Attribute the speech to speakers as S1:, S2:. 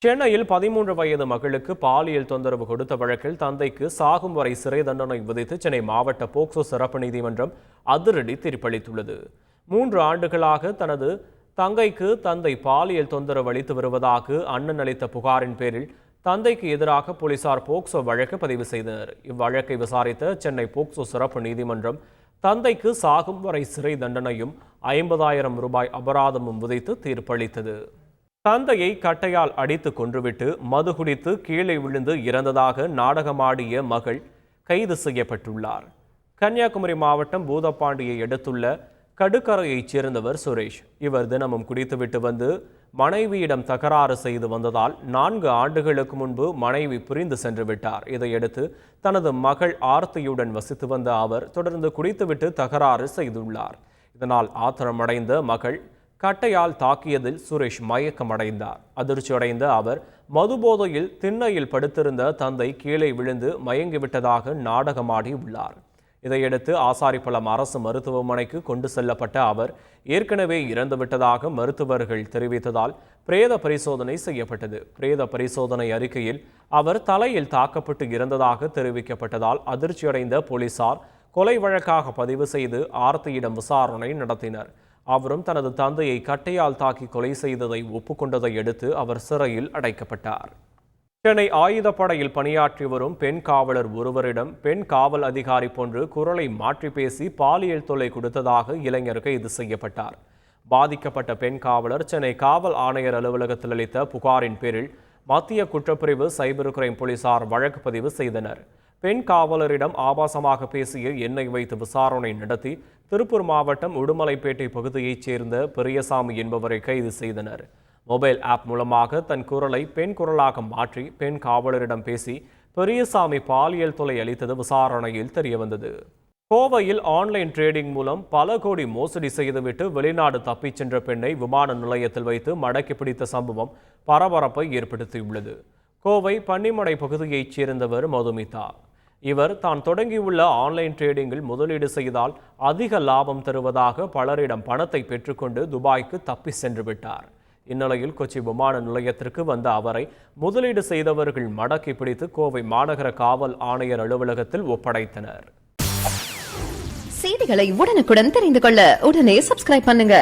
S1: சென்னையில் 13 வயது மகளுக்கு பாலியல் தொந்தரவு கொடுத்த வழக்கில் தந்தைக்கு சாகும் வரை சிறை தண்டனை விதித்து சென்னை மாவட்ட போக்சோ சிறப்பு நீதிமன்றம் அதிரடி தீர்ப்பளித்துள்ளது. 3 ஆண்டுகளாக தனது தங்கைக்கு தந்தை பாலியல் தொந்தரவு அளித்து வருவதாக அண்ணன் அளித்த புகாரின் பேரில் தந்தைக்கு எதிராக போலீசார் போக்சோ வழக்கு பதிவு செய்தனர். இவ்வழக்கை விசாரித்த சென்னை போக்சோ சிறப்பு நீதிமன்றம் தந்தைக்கு சாகும் வரை சிறை தண்டனையும் 50,000 ரூபாய் அபராதமும் விதித்து தீர்ப்பளித்தது. தந்தையை கட்டையால் அடித்து கொன்றுவிட்டு மது குடித்து கீழே விழுந்து இறந்ததாக நாடகமாடிய மகள் கைது செய்யப்பட்டுள்ளார். கன்னியாகுமரி மாவட்டம் பூதப்பாண்டியை அடுத்துள்ள கடுக்கரையைச் சேர்ந்தவர் சுரேஷ். இவர் தினமும் குடித்துவிட்டு வந்து மனைவியிடம் தகராறு செய்து வந்ததால் 4 ஆண்டுகளுக்கு முன்பு மனைவி பிரிந்து சென்று விட்டார். இதையடுத்து தனது மகள் ஆர்த்தியுடன் வசித்து வந்த அவர் தொடர்ந்து குடித்துவிட்டு தகராறு செய்துள்ளார். இதனால் ஆத்திரமடைந்த மகள் கட்டையால் தாக்கியதில் சுரேஷ் மயக்கமடைந்தார். அதிர்ச்சியடைந்த அவர் மதுபோதையில் திண்ணையில் படுத்திருந்த தந்தை கீழே விழுந்து மயங்கிவிட்டதாக நாடகமாடி உள்ளார். இதையடுத்து ஆசாரிப்பள்ளம் அரசு மருத்துவமனைக்கு கொண்டு செல்லப்பட்ட அவர் ஏற்கனவே இறந்துவிட்டதாக மருத்துவர்கள் தெரிவித்ததால் பிரேத பரிசோதனை செய்யப்பட்டது. பிரேத பரிசோதனை அறிக்கையில் அவர் தலையில் தாக்கப்பட்டு இறந்ததாக தெரிவிக்கப்பட்டதால் அதிர்ச்சியடைந்த போலீசார் கொலை வழக்காக பதிவு செய்து ஆர்த்தியிடம் விசாரணை நடத்தினர். அவரும் தனது தந்தையை கட்டையால் தாக்கி கொலை செய்ததை ஒப்புக்கொண்டதை அடுத்து அவர் சிறையில் அடைக்கப்பட்டார். சென்னை ஆயுதப்படையில் பணியாற்றி வரும் பெண் காவலர் ஒருவரிடம் பெண் காவல் அதிகாரி போன்று குரலை மாற்றி பேசி பாலியல் தொல்லை கொடுத்ததாக இளைஞர் கைது செய்யப்பட்டார். பாதிக்கப்பட்ட பெண் காவலர் சென்னை காவல் ஆணையர் அலுவலகத்தில் அளித்த புகாரின் பேரில் மத்திய குற்றப்பிரிவு சைபர் கிரைம் போலீசார் வழக்கு பதிவு செய்தனர். பெண் காவலரிடம் ஆபாசமாக பேசிய எண்ணெய் வைத்து விசாரணை நடத்தி திருப்பூர் மாவட்டம் உடுமலைப்பேட்டை பகுதியைச் சேர்ந்த பெரியசாமி என்பவரை கைது செய்தனர். மொபைல் ஆப் மூலமாக தன் குரலை பெண் குரலாக மாற்றி பெண் காவலரிடம் பேசி பெரியசாமி பாலியல் தொல்லை அளித்தது விசாரணையில் தெரியவந்தது. கோவையில் ஆன்லைன் ட்ரேடிங் மூலம் பல கோடி மோசடி செய்துவிட்டு வெளிநாடு தப்பிச் சென்ற பெண்ணை விமான நிலையத்தில் வைத்து மடக்கி பிடித்த சம்பவம் பரபரப்பை ஏற்படுத்தியுள்ளது. கோவை பன்னிமடை பகுதியைச் சேர்ந்தவர் மதுமிதா. இவர் தான் தொடங்கியுள்ள ஆன்லைன் ட்ரேடிங்கில் முதலீடு செய்தால் அதிக லாபம் தருவதாக பலரிடம் பணத்தை பெற்றுக்கொண்டு துபாய்க்கு தப்பி சென்று விட்டார். இந்நிலையில் கொச்சி விமான நிலையத்திற்கு வந்த அவரை முதலீடு செய்தவர்கள் மடக்கி பிடித்து கோவை மாநகர காவல் ஆணையர் அலுவலகத்தில் ஒப்படைத்தனர்.
S2: செய்திகளை உடனுக்குடன் தெரிந்து கொள்ள உடனே சப்ஸ்கிரைப் பண்ணுங்க.